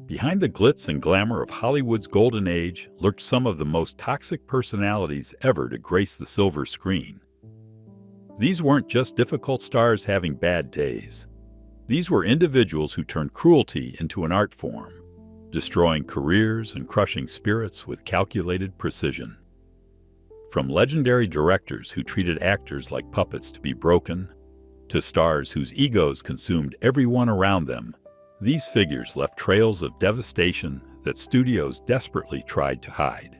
Behind the glitz and glamour of Hollywood's golden age lurked some of the most toxic personalities ever to grace the silver screen. These weren't just difficult stars having bad days. These were individuals who turned cruelty into an art form, destroying careers and crushing spirits with calculated precision. From legendary directors who treated actors like puppets to be broken, to stars whose egos consumed everyone around them, these figures left trails of devastation that studios desperately tried to hide.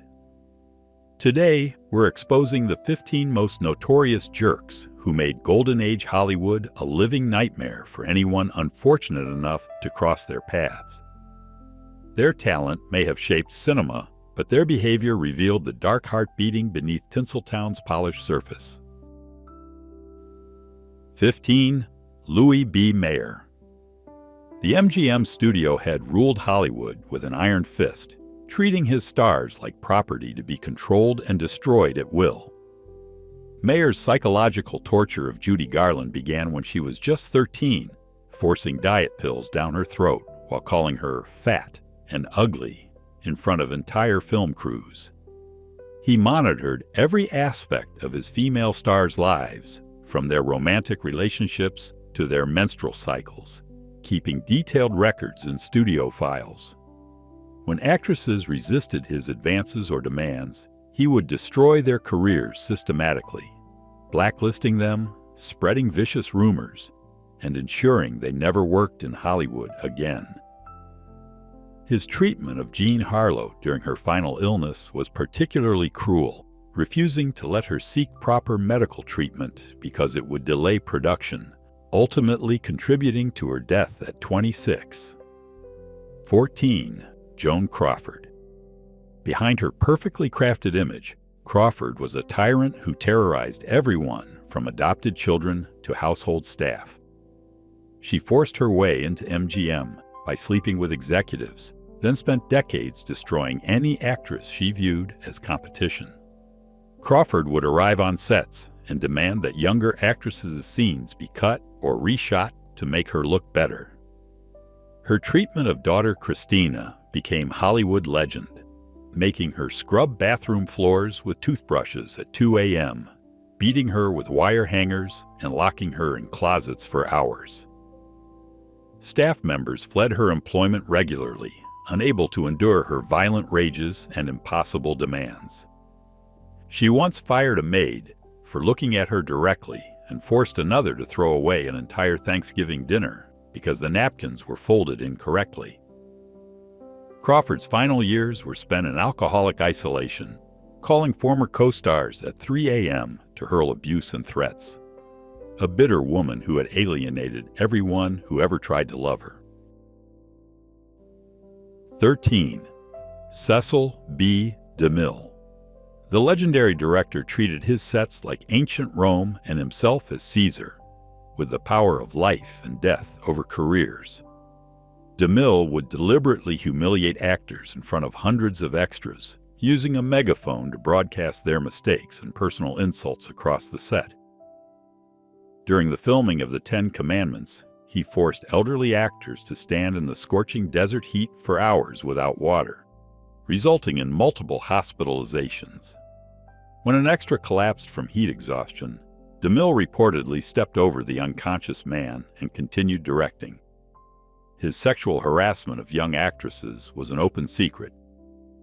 Today, we're exposing the 15 most notorious jerks who made Golden Age Hollywood a living nightmare for anyone unfortunate enough to cross their paths. Their talent may have shaped cinema, but their behavior revealed the dark heart beating beneath Tinseltown's polished surface. 15. Louis B. Mayer. The MGM studio head ruled Hollywood with an iron fist, treating his stars like property to be controlled and destroyed at will. Mayer's psychological torture of Judy Garland began when she was just 13, forcing diet pills down her throat while calling her fat and ugly in front of entire film crews. He monitored every aspect of his female stars' lives, from their romantic relationships to their menstrual cycles, keeping detailed records in studio files. When actresses resisted his advances or demands, he would destroy their careers systematically, blacklisting them, spreading vicious rumors, and ensuring they never worked in Hollywood again. His treatment of Jean Harlow during her final illness was particularly cruel, refusing to let her seek proper medical treatment because it would delay production, ultimately contributing to her death at 26. 14. Joan Crawford. Behind her perfectly crafted image, Crawford was a tyrant who terrorized everyone from adopted children to household staff. She forced her way into MGM by sleeping with executives, then spent decades destroying any actress she viewed as competition. Crawford would arrive on sets and demand that younger actresses' scenes be cut or reshot to make her look better. Her treatment of daughter Christina became Hollywood legend, making her scrub bathroom floors with toothbrushes at 2 a.m., beating her with wire hangers and locking her in closets for hours. Staff members fled her employment regularly, unable to endure her violent rages and impossible demands. She once fired a maid for looking at her directly and forced another to throw away an entire Thanksgiving dinner because the napkins were folded incorrectly. Crawford's final years were spent in alcoholic isolation, calling former co-stars at 3 a.m. to hurl abuse and threats. A bitter woman who had alienated everyone who ever tried to love her. 13. Cecil B. DeMille. The legendary director treated his sets like ancient Rome and himself as Caesar, with the power of life and death over careers. DeMille would deliberately humiliate actors in front of hundreds of extras, using a megaphone to broadcast their mistakes and personal insults across the set. During the filming of the 10 Commandments, he forced elderly actors to stand in the scorching desert heat for hours without water, resulting in multiple hospitalizations. When an extra collapsed from heat exhaustion, DeMille reportedly stepped over the unconscious man and continued directing. His sexual harassment of young actresses was an open secret.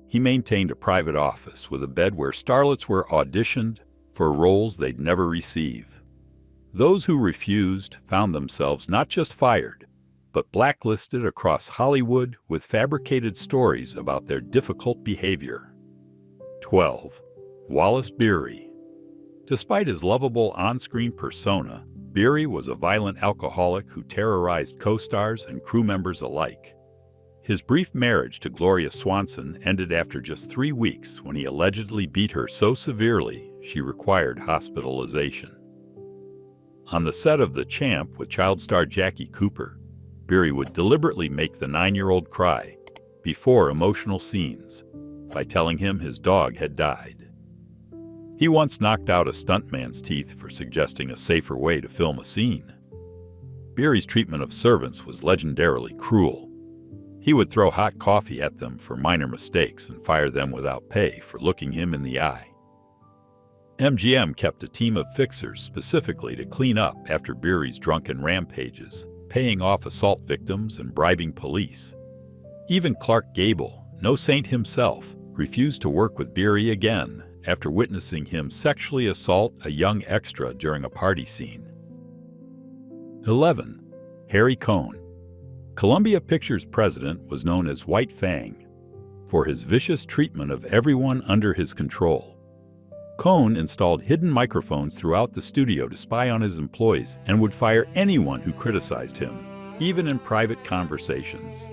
He maintained a private office with a bed where starlets were auditioned for roles they'd never receive. Those who refused found themselves not just fired, but blacklisted across Hollywood with fabricated stories about their difficult behavior. 12. Wallace Beery. Despite his lovable on-screen persona, Beery was a violent alcoholic who terrorized co-stars and crew members alike. His brief marriage to Gloria Swanson ended after just 3 weeks when he allegedly beat her so severely she required hospitalization. On the set of The Champ with child star Jackie Cooper, Beery would deliberately make the 9-year-old cry before emotional scenes by telling him his dog had died. He once knocked out a stuntman's teeth for suggesting a safer way to film a scene. Beery's treatment of servants was legendarily cruel. He would throw hot coffee at them for minor mistakes and fire them without pay for looking him in the eye. MGM kept a team of fixers specifically to clean up after Beery's drunken rampages, paying off assault victims and bribing police. Even Clark Gable, no saint himself, refused to work with Beery again after witnessing him sexually assault a young extra during a party scene. 11. Harry Cohn. Columbia Pictures president was known as White Fang for his vicious treatment of everyone under his control. Cohn installed hidden microphones throughout the studio to spy on his employees and would fire anyone who criticized him, even in private conversations.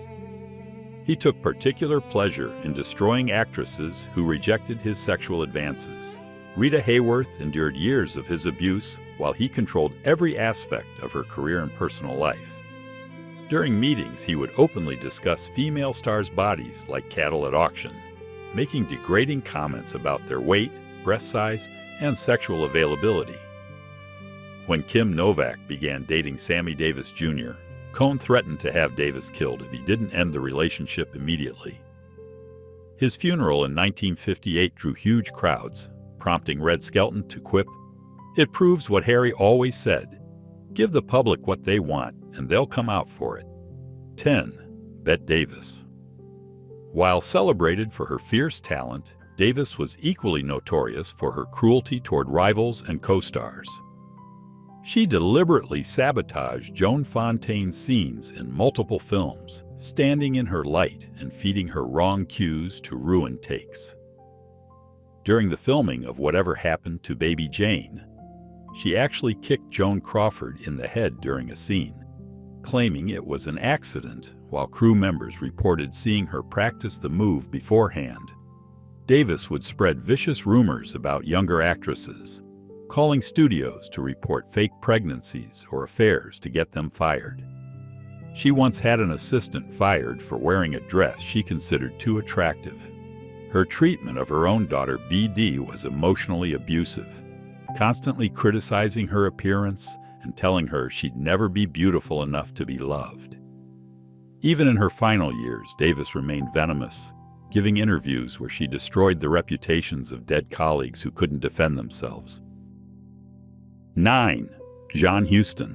He took particular pleasure in destroying actresses who rejected his sexual advances. Rita Hayworth endured years of his abuse while he controlled every aspect of her career and personal life. During meetings, he would openly discuss female stars' bodies like cattle at auction, making degrading comments about their weight, breast size, and sexual availability. When Kim Novak began dating Sammy Davis Jr., Cohn threatened to have Davis killed if he didn't end the relationship immediately. His funeral in 1958 drew huge crowds, prompting Red Skelton to quip, "It proves what Harry always said. Give the public what they want, and they'll come out for it." 10. Bette Davis. While celebrated for her fierce talent, Davis was equally notorious for her cruelty toward rivals and co-stars. She deliberately sabotaged Joan Fontaine's scenes in multiple films, standing in her light and feeding her wrong cues to ruin takes. During the filming of Whatever Happened to Baby Jane, she actually kicked Joan Crawford in the head during a scene, claiming it was an accident while crew members reported seeing her practice the move beforehand. Davis would spread vicious rumors about younger actresses, calling studios to report fake pregnancies or affairs to get them fired. She once had an assistant fired for wearing a dress she considered too attractive. Her treatment of her own daughter BD was emotionally abusive, constantly criticizing her appearance and telling her she'd never be beautiful enough to be loved. Even in her final years, Davis remained venomous, giving interviews where she destroyed the reputations of dead colleagues who couldn't defend themselves. 9. John Huston.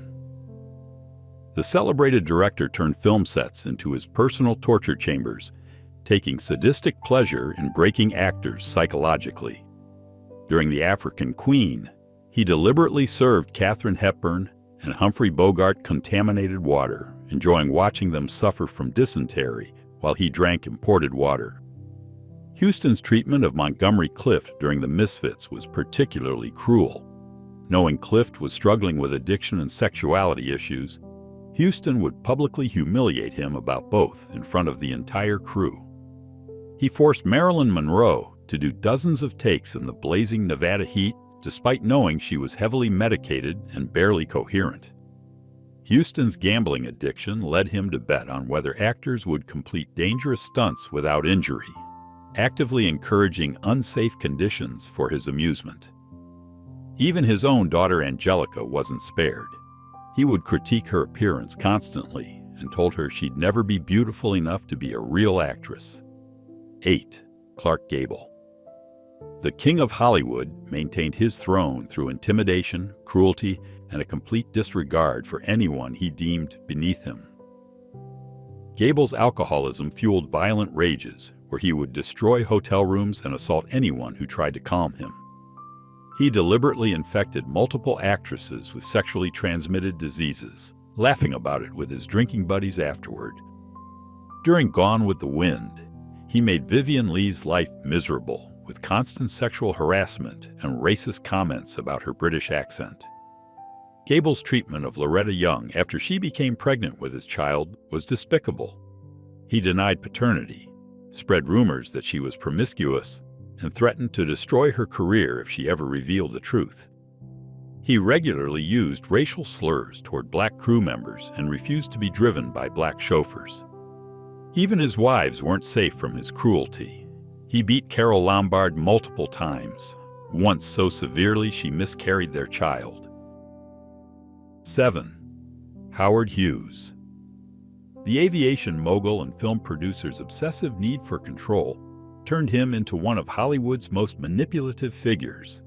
The celebrated director turned film sets into his personal torture chambers, taking sadistic pleasure in breaking actors psychologically. During The African Queen, he deliberately served Katharine Hepburn and Humphrey Bogart contaminated water, enjoying watching them suffer from dysentery while he drank imported water. Huston's treatment of Montgomery Clift during The Misfits was particularly cruel. Knowing Clift was struggling with addiction and sexuality issues, Huston would publicly humiliate him about both in front of the entire crew. He forced Marilyn Monroe to do dozens of takes in the blazing Nevada heat despite knowing she was heavily medicated and barely coherent. Huston's gambling addiction led him to bet on whether actors would complete dangerous stunts without injury, actively encouraging unsafe conditions for his amusement. Even his own daughter Angelica wasn't spared. He would critique her appearance constantly and told her she'd never be beautiful enough to be a real actress. 8. Clark Gable. The King of Hollywood maintained his throne through intimidation, cruelty, and a complete disregard for anyone he deemed beneath him. Gable's alcoholism fueled violent rages, where he would destroy hotel rooms and assault anyone who tried to calm him. He deliberately infected multiple actresses with sexually transmitted diseases, laughing about it with his drinking buddies afterward. During Gone with the Wind, he made Vivien Leigh's life miserable with constant sexual harassment and racist comments about her British accent. Gable's treatment of Loretta Young after she became pregnant with his child was despicable. He denied paternity, spread rumors that she was promiscuous, and threatened to destroy her career if she ever revealed the truth. He regularly used racial slurs toward black crew members and refused to be driven by black chauffeurs. Even his wives weren't safe from his cruelty. He beat Carole Lombard multiple times, once so severely she miscarried their child. 7. Howard Hughes. The aviation mogul and film producer's obsessive need for control turned him into one of Hollywood's most manipulative figures.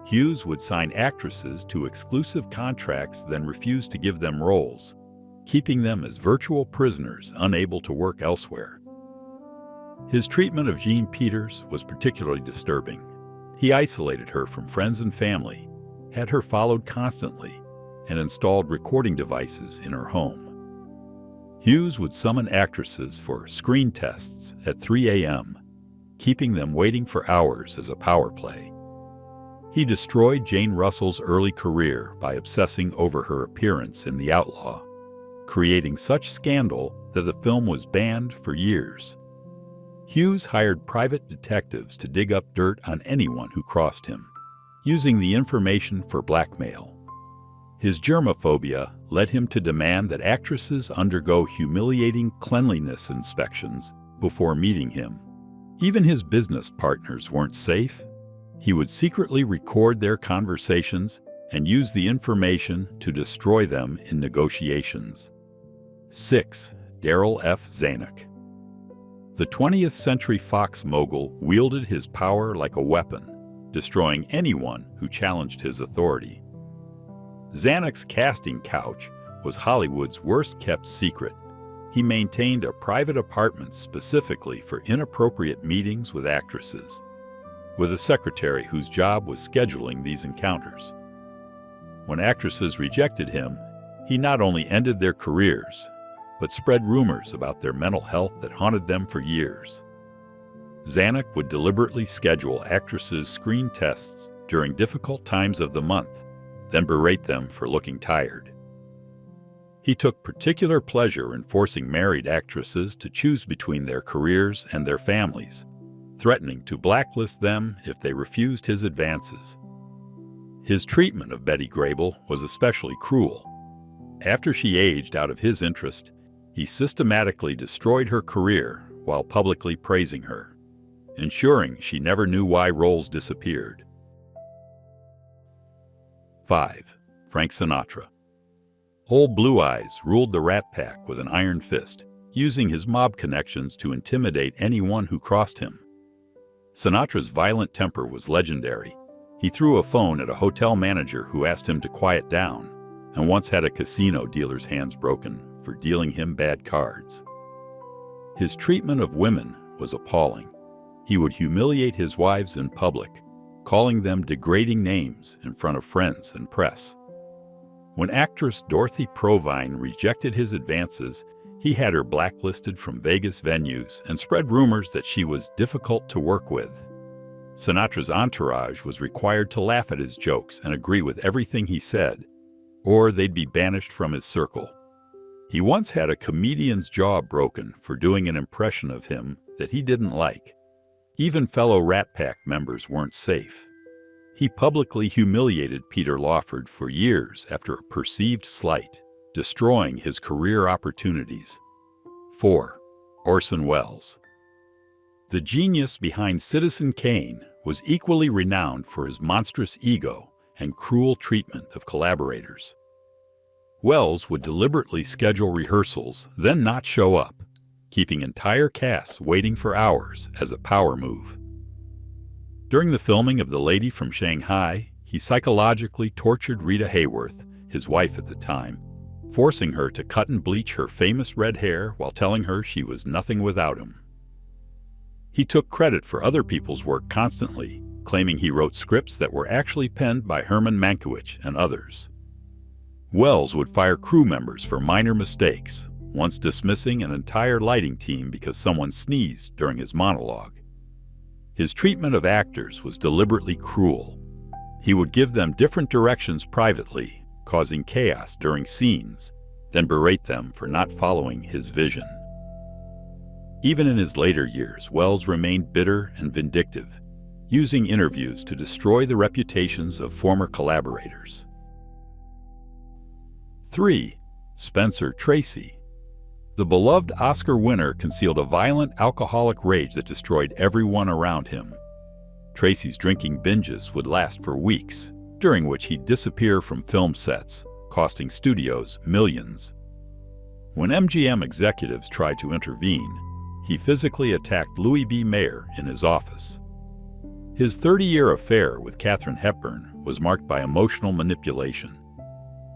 Hughes would sign actresses to exclusive contracts, then refuse to give them roles, keeping them as virtual prisoners unable to work elsewhere. His treatment of Jean Peters was particularly disturbing. He isolated her from friends and family, had her followed constantly, and installed recording devices in her home. Hughes would summon actresses for screen tests at 3 a.m., keeping them waiting for hours as a power play. He destroyed Jane Russell's early career by obsessing over her appearance in The Outlaw, creating such scandal that the film was banned for years. Hughes hired private detectives to dig up dirt on anyone who crossed him, using the information for blackmail. His germophobia led him to demand that actresses undergo humiliating cleanliness inspections before meeting him. Even his business partners weren't safe. He would secretly record their conversations and use the information to destroy them in negotiations. 6. Darryl F. Zanuck. The 20th Century Fox mogul wielded his power like a weapon, destroying anyone who challenged his authority. Zanuck's casting couch was Hollywood's worst-kept secret. He maintained a private apartment specifically for inappropriate meetings with actresses, with a secretary whose job was scheduling these encounters. When actresses rejected him, he not only ended their careers, but spread rumors about their mental health that haunted them for years. Zanuck would deliberately schedule actresses' screen tests during difficult times of the month, then berate them for looking tired. He took particular pleasure in forcing married actresses to choose between their careers and their families, threatening to blacklist them if they refused his advances. His treatment of Betty Grable was especially cruel. After she aged out of his interest, he systematically destroyed her career while publicly praising her, ensuring she never knew why roles disappeared. 5. Frank Sinatra. Old Blue Eyes ruled the Rat Pack with an iron fist, using his mob connections to intimidate anyone who crossed him. Sinatra's violent temper was legendary. He threw a phone at a hotel manager who asked him to quiet down, and once had a casino dealer's hands broken for dealing him bad cards. His treatment of women was appalling. He would humiliate his wives in public, calling them degrading names in front of friends and press. When actress Dorothy Provine rejected his advances, he had her blacklisted from Vegas venues and spread rumors that she was difficult to work with. Sinatra's entourage was required to laugh at his jokes and agree with everything he said, or they'd be banished from his circle. He once had a comedian's jaw broken for doing an impression of him that he didn't like. Even fellow Rat Pack members weren't safe. He publicly humiliated Peter Lawford for years after a perceived slight, destroying his career opportunities. 4. Orson Welles. The genius behind Citizen Kane was equally renowned for his monstrous ego and cruel treatment of collaborators. Welles would deliberately schedule rehearsals, then not show up, keeping entire casts waiting for hours as a power move. During the filming of The Lady from Shanghai, he psychologically tortured Rita Hayworth, his wife at the time, forcing her to cut and bleach her famous red hair while telling her she was nothing without him. He took credit for other people's work constantly, claiming he wrote scripts that were actually penned by Herman Mankiewicz and others. Welles would fire crew members for minor mistakes, once dismissing an entire lighting team because someone sneezed during his monologue. His treatment of actors was deliberately cruel. He would give them different directions privately, causing chaos during scenes, then berate them for not following his vision. Even in his later years, Welles remained bitter and vindictive, using interviews to destroy the reputations of former collaborators. 3. Spencer Tracy. The beloved Oscar winner concealed a violent alcoholic rage that destroyed everyone around him. Tracy's drinking binges would last for weeks, during which he'd disappear from film sets, costing studios millions. When MGM executives tried to intervene, he physically attacked Louis B. Mayer in his office. His 30-year affair with Katharine Hepburn was marked by emotional manipulation.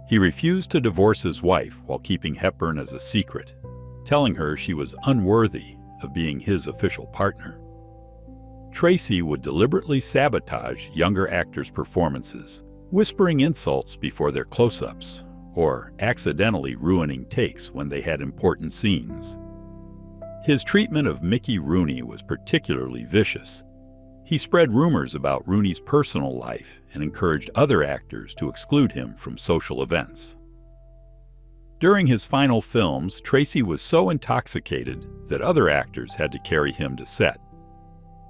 He refused to divorce his wife while keeping Hepburn as a secret, telling her she was unworthy of being his official partner. Tracy would deliberately sabotage younger actors' performances, whispering insults before their close-ups, or accidentally ruining takes when they had important scenes. His treatment of Mickey Rooney was particularly vicious. He spread rumors about Rooney's personal life and encouraged other actors to exclude him from social events. During his final films, Tracy was so intoxicated that other actors had to carry him to set.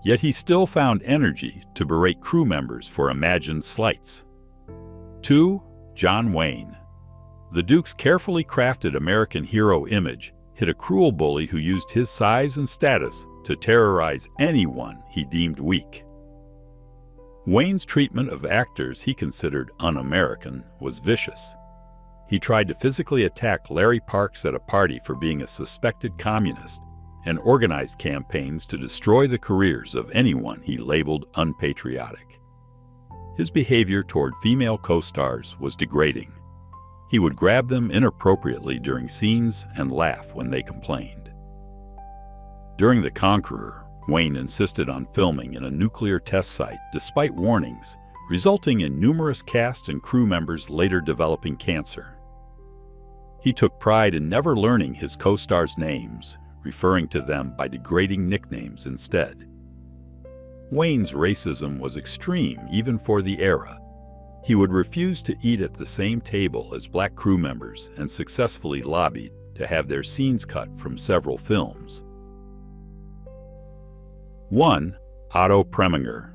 Yet he still found energy to berate crew members for imagined slights. 2. John Wayne. The Duke's carefully crafted American hero image hit a cruel bully who used his size and status to terrorize anyone he deemed weak. Wayne's treatment of actors he considered un-American was vicious. He tried to physically attack Larry Parks at a party for being a suspected communist and organized campaigns to destroy the careers of anyone he labeled unpatriotic. His behavior toward female co-stars was degrading. He would grab them inappropriately during scenes and laugh when they complained. During The Conqueror, Wayne insisted on filming in a nuclear test site despite warnings, resulting in numerous cast and crew members later developing cancer. He took pride in never learning his co-stars' names, referring to them by degrading nicknames instead. Wayne's racism was extreme even for the era. He would refuse to eat at the same table as black crew members and successfully lobbied to have their scenes cut from several films. 1. Otto Preminger.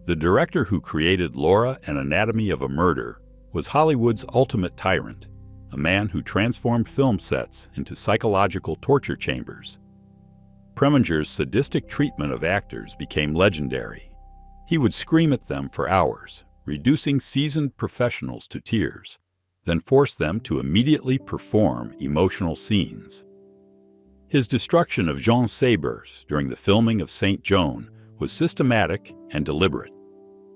The director who created Laura and Anatomy of a Murder was Hollywood's ultimate tyrant, a man who transformed film sets into psychological torture chambers. Preminger's sadistic treatment of actors became legendary. He would scream at them for hours, reducing seasoned professionals to tears, then force them to immediately perform emotional scenes. His destruction of Jean Sabers during the filming of St. Joan was systematic and deliberate.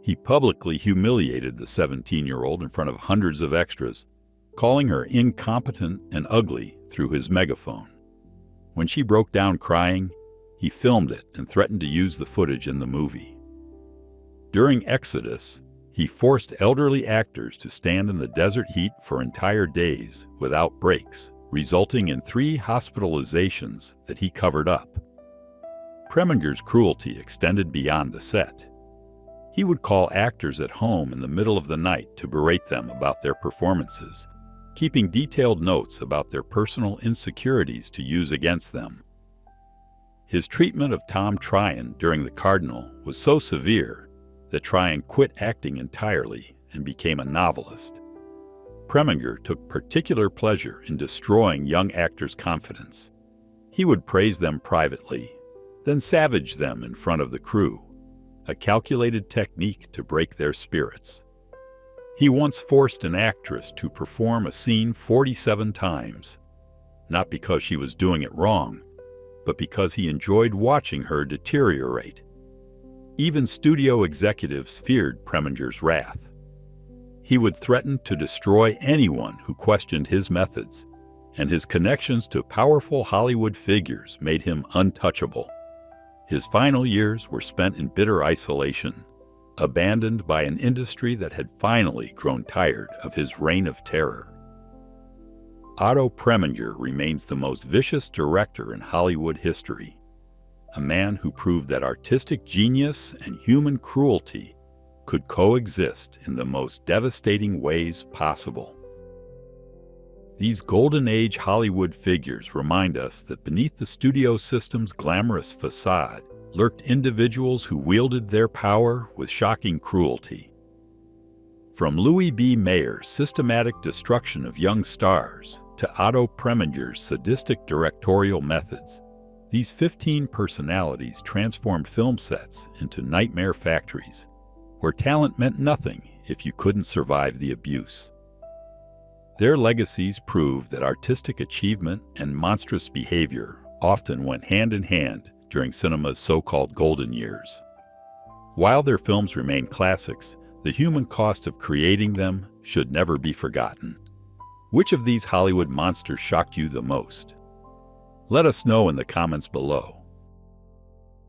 He publicly humiliated the 17-year-old in front of hundreds of extras, calling her incompetent and ugly through his megaphone. When she broke down crying, he filmed it and threatened to use the footage in the movie. During Exodus, he forced elderly actors to stand in the desert heat for entire days without breaks, resulting in 3 hospitalizations that he covered up. Preminger's cruelty extended beyond the set. He would call actors at home in the middle of the night to berate them about their performances, keeping detailed notes about their personal insecurities to use against them. His treatment of Tom Tryon during The Cardinal was so severe that Tryon quit acting entirely and became a novelist. Preminger took particular pleasure in destroying young actors' confidence. He would praise them privately, then savage them in front of the crew, a calculated technique to break their spirits. He once forced an actress to perform a scene 47 times, not because she was doing it wrong, but because he enjoyed watching her deteriorate. Even studio executives feared Preminger's wrath. He would threaten to destroy anyone who questioned his methods, and his connections to powerful Hollywood figures made him untouchable. His final years were spent in bitter isolation, abandoned by an industry that had finally grown tired of his reign of terror. Otto Preminger remains the most vicious director in Hollywood history, a man who proved that artistic genius and human cruelty could coexist in the most devastating ways possible. These Golden Age Hollywood figures remind us that beneath the studio system's glamorous facade lurked individuals who wielded their power with shocking cruelty. From Louis B. Mayer's systematic destruction of young stars to Otto Preminger's sadistic directorial methods, these 15 personalities transformed film sets into nightmare factories, where talent meant nothing if you couldn't survive the abuse. Their legacies prove that artistic achievement and monstrous behavior often went hand in hand during cinema's so-called golden years. While their films remain classics, the human cost of creating them should never be forgotten. Which of these Hollywood monsters shocked you the most? Let us know in the comments below.